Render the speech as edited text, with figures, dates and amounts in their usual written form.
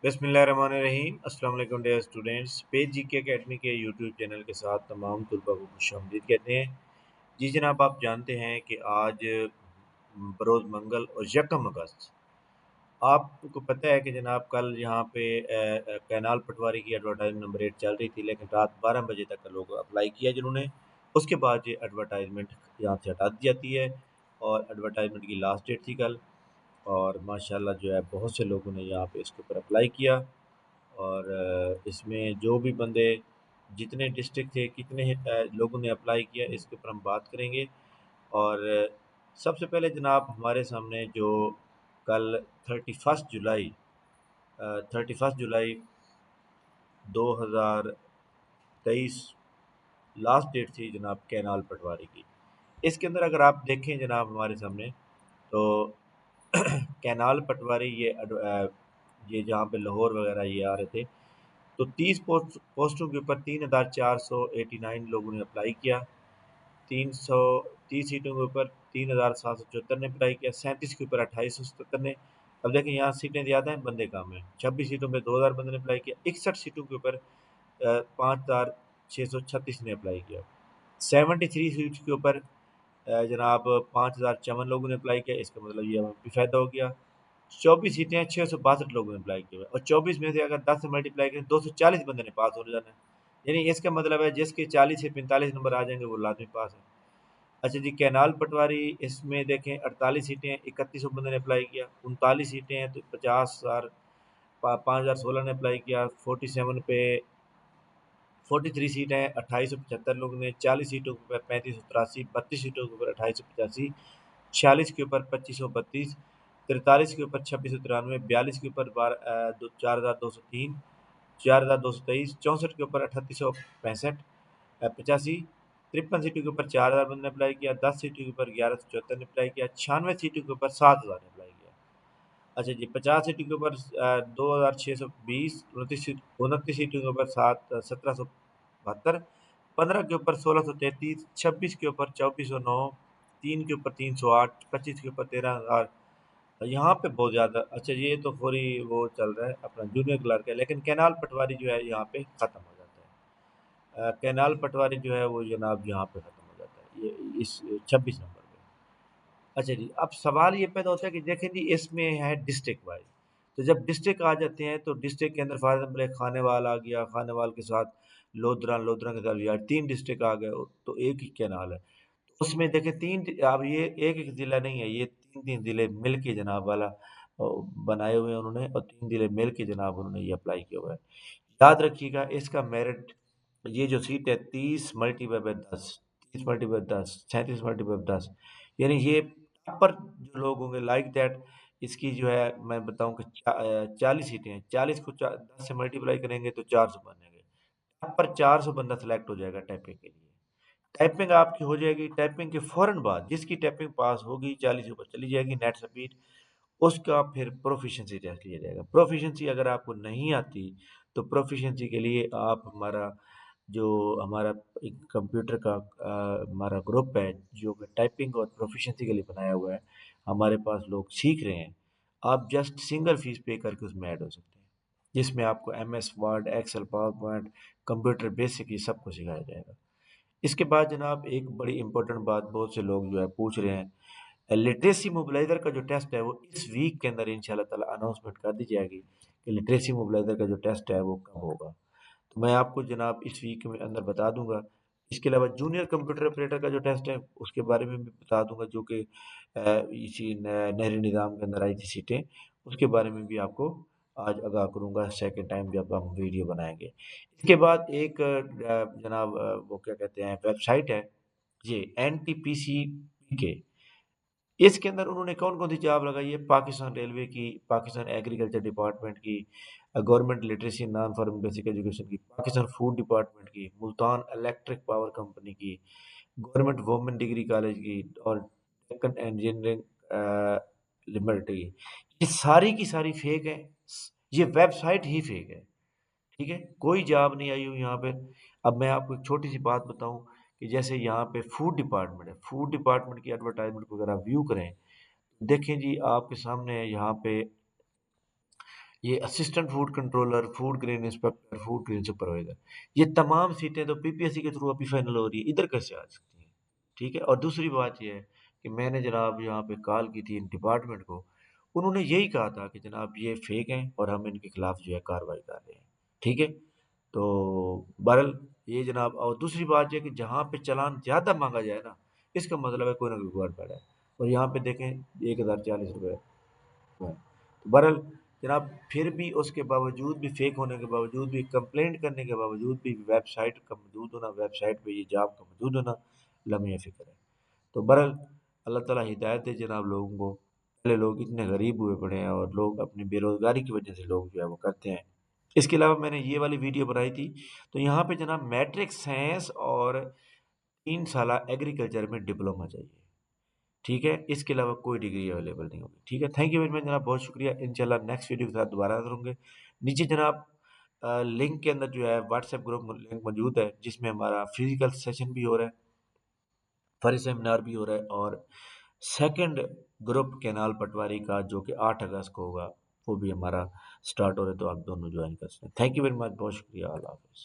بسم اللہ الرحمن الرحیم۔ السلام علیکم ڈیئر اسٹوڈینٹس، پیج جی کے اکیڈمی کے یوٹیوب چینل کے ساتھ تمام طلباء کو خوش آمدید کہتے ہیں۔ جی جناب، آپ جانتے ہیں کہ آج بروز منگل اور یکم اگست، آپ کو پتہ ہے کہ جناب کل یہاں پہ کینال پٹواری کی ایڈورٹائزمنٹ نمبر 8 چل رہی تھی، لیکن رات 12 بجے تک لوگ اپلائی کیا جنہوں نے، اس کے بعد یہ ایڈورٹائزمنٹ یہاں سے ہٹا دی جاتی ہے اور ایڈورٹائزمنٹ کی لاسٹ ڈیٹ تھی کل، اور ماشاءاللہ جو ہے بہت سے لوگوں نے یہاں پہ اس کے اوپر اپلائی کیا، اور اس میں جو بھی بندے جتنے ڈسٹرکٹ تھے کتنے لوگوں نے اپلائی کیا اس کے اوپر ہم بات کریں گے۔ اور سب سے پہلے جناب ہمارے سامنے جو کل 31 جولائی 2023 لاسٹ ڈیٹ تھی جناب کینال پٹواری کی۔ اس کے اندر اگر آپ دیکھیں جناب ہمارے سامنے تو کینال پٹواری یہ جہاں پہ لاہور وغیرہ یہ آ رہے تھے، تو 30 پوسٹوں کے اوپر 3489 لوگوں نے اپلائی کیا، 330 سیٹوں کے اوپر 3774 نے اپلائی کیا، 37 کے اوپر 2877 نے۔ اب دیکھیں یہاں سیٹیں زیادہ ہیں، بندے کم ہیں، 26 سیٹوں پہ 2000 بندے نے اپلائی کیا، 61 سیٹوں کے اوپر 5636 نے اپلائی کیا، 73 سیٹس کے اوپر جناب 5054 لوگوں نے اپلائی کیا۔ اس کا مطلب یہ ہمیں بھی فائدہ ہو گیا۔ 24 سیٹیں ہیں، 662 لوگوں نے اپلائی کیا، اور 24 میں سے اگر 10 سے ملٹیپلائی کریں 240 بندے نے پاس ہو جانا ہے، یعنی اس کا مطلب ہے جس کے 40 سے 45 نمبر آ جائیں گے وہ لازمی پاس ہے۔ اچھا جی، کینال پٹواری اس میں دیکھیں 48 سیٹیں ہیں، 3100 بندے نے اپلائی کیا، 39 سیٹیں ہیں تو 5016 نے اپلائی کیا، 47 پہ 43 سیٹیں ہیں، 2875 لوگوں نے، 40 سیٹوں کے اوپر 3583، 32 سیٹوں کے اوپر 2885، 46 کے اوپر 2532، 43 کے اوپر 2693، 42 کے اوپر 4203، 4223، 64 کے اوپر 3865، 85، 53 سیٹوں کے اوپر 4000 بندے نے اپلائی کیا، 10 سیٹوں کے اوپر 1174 نے اپلائی کیا، 96 سیٹوں کے اوپر 7000 نے اپلائی کیا۔ اچھا جی، 50 سیٹوں کے اوپر 2620، 29 سیٹوں کے اوپر 1772، 15 کے اوپر 1633، 26 کے اوپر 2409، 3 کے اوپر 308، 25 کے اوپر 13000، یہاں پہ بہت زیادہ۔ اچھا یہ تو فوری وہ چل رہا ہے اپنا جونیئر کلرک ہے، لیکن کینال پٹواری جو ہے یہاں پہ ختم ہو جاتا ہے، کینال پٹواری جو ہے وہ جناب یہاں پہ ختم ہو جاتا ہے یہ اس 26 نمبر پہ۔ اچھا جی، اب سوال یہ پیدا ہوتا ہے کہ دیکھیں جی اس میں ہے ڈسٹرکٹ وائز، تو جب ڈسٹرکٹ آ جاتے ہیں تو ڈسٹرکٹ کے اندر فار ایگزامپل ایک خانے وال آ گیا، خانے وال کے ساتھ لودھرا کے ساتھ بہار، 3 ڈسٹرکٹ آ گئے تو ایک ہی کینال ہے۔ اس میں دیکھیں اب یہ ایک ایک ضلع نہیں ہے، یہ 3 ضلع مل کے جناب والا بنائے ہوئے ہیں انہوں نے، اور 3 ضلع مل کے جناب انہوں نے یہ اپلائی کیا ہوا ہے۔ یاد رکھیے گا اس کا میرٹ، یہ جو سیٹ ہے 30 multi by 10، 30 multi by 10، 37 multi by 10، یعنی یہ پر جو لوگ ہوں گے لائک دیٹ، اس کی جو ہے میں بتاؤں کہ 40 سیٹیں ہیں، 40 کو 10 سے ملٹیپلائی کریں گے تو 400 بنیں گے، پر 400 بندہ سلیکٹ ہو جائے گا ٹائپنگ کے لیے۔ ٹائپنگ آپ کی ہو جائے گی، ٹائپنگ کے فوراً بعد جس کی ٹائپنگ پاس ہوگی 40 کے اوپر چلی جائے گی نیٹ سپیڈ، اس کا پھر پروفیشنسی ٹیسٹ لیا جائے گا۔ پروفیشنسی اگر آپ کو نہیں آتی تو پروفیشنسی کے لیے آپ ہمارا ایک کمپیوٹر کا ہمارا گروپ ہے جو کہ ٹائپنگ اور پروفیشنسی کے لیے بنایا ہوا ہے، ہمارے پاس لوگ سیکھ رہے ہیں، آپ جسٹ سنگل فیس پے کر کے اس میں ایڈ ہو سکتے ہیں، جس میں آپ کو M S Word, Excel, PowerPoint, computer basic یہ سب کو سکھایا جائے گا۔ اس کے بعد جناب ایک بڑی امپورٹنٹ بات بہت سے لوگ جو ہے پوچھ رہے ہیں، لٹریسی موبلائزر کا جو ٹیسٹ ہے وہ اس ویک کے اندر انشاءاللہ تعالی اناؤنسمنٹ کر دی جائے گی کہ لٹریسی موبلائزر کا جو ٹیسٹ ہے وہ کب ہوگا، تو میں آپ کو جناب اس ویک میں اندر بتا دوں گا۔ اس کے علاوہ جونیئر کمپیوٹر آپریٹر کا جو ٹیسٹ ہے اس کے بارے میں بھی بتا دوں گا، جو کہ اسی نہری نظام کے اندر آئی تھی سیٹیں، اس کے بارے میں بھی آپ کو آج آگاہ کروں گا سیکنڈ ٹائم جب ہم ویڈیو بنائیں گے۔ اس کے بعد ایک جناب وہ کیا کہتے ہیں ویب سائٹ ہے یہ NTPC کے، اس کے اندر انہوں نے کون کون سی جاب لگائی ہے، پاکستان ریلوے کی، پاکستان ایگریکلچر ڈپارٹمنٹ کی، government literacy naan form basic education کی، پاکستان فوڈ ڈپارٹمنٹ کی، ملتان الیکٹرک پاور کمپنی کی، گورنمنٹ وومن ڈگری کالج کی، اور ڈیکن انجینئرنگ لمیٹڈ کی۔ یہ ساری کی ساری فیک ہے، یہ ویب سائٹ ہی فیک ہے، ٹھیک ہے، کوئی جاب نہیں آئی ہوئی یہاں پہ۔ اب میں آپ کو ایک چھوٹی سی بات بتاؤں کہ جیسے یہاں پہ فوڈ ڈپارٹمنٹ ہے، فوڈ ڈپارٹمنٹ کی ایڈورٹائزمنٹ کو اگر آپ ویو کریں، دیکھیں جی آپ کے سامنے یہاں پہ یہ assistant food controller, food green inspector, food green supervisor, یہ تمام سیٹیں تو پی پی ایس سی کے تھرو ابھی فائنل ہو رہی ہے، ادھر کیسے آ سکتی ہیں؟ ٹھیک ہے، اور دوسری بات یہ ہے کہ میں نے جناب یہاں پہ کال کی تھی ان ڈپارٹمنٹ کو، انہوں نے یہی کہا تھا کہ جناب یہ فیک ہیں اور ہم ان کے خلاف جو ہے کارروائی کر رہے ہیں، ٹھیک ہے۔ تو بہرحال یہ جناب، اور دوسری بات یہ کہ جہاں پہ چلان زیادہ مانگا جائے نا، اس کا مطلب ہے کوئی نہ کوئی گڑبڑ ہے، اور یہاں پہ دیکھیں 1040 روپے ہے۔ تو بہرحال جناب، پھر بھی اس کے باوجود بھی، فیک ہونے کے باوجود بھی، کمپلینٹ کرنے کے باوجود بھی ویب سائٹ کا موجود ہونا، ویب سائٹ پہ یہ جاب کا موجود ہونا لمحہ فکر ہے۔ تو بہرحال اللہ تعالیٰ ہدایت دے جناب لوگوں کو، پہلے لوگ اتنے غریب ہوئے پڑے ہیں اور لوگ اپنی بے روزگاری کی وجہ سے لوگ جو ہے وہ کرتے ہیں۔ اس کے علاوہ میں نے یہ والی ویڈیو بنائی تھی، تو یہاں پہ جناب میٹرک سائنس اور 3 سالہ ایگریکلچر میں ڈپلوما چاہیے، ٹھیک ہے، اس کے علاوہ کوئی ڈگری اویلیبل نہیں ہوگی، ٹھیک ہے۔ تھینک یو ویری مچ جناب، بہت شکریہ، انشاءاللہ نیکسٹ ویڈیو کے ساتھ دوبارہ حاضر ہوں گے۔ نیچے جناب لنک کے اندر جو ہے واٹس ایپ گروپ لنک موجود ہے، جس میں ہمارا فزیکل سیشن بھی ہو رہا ہے، فری سیمینار بھی ہو رہا ہے، اور سیکنڈ گروپ کینال پٹواری کا جو کہ 8 اگست کو ہوگا، وہ بھی ہمارا سٹارٹ ہو رہا ہے، تو آپ دونوں جوائن کر سکتے ہیں۔ تھینک یو ویری مچ، بہت شکریہ، اللہ حافظ۔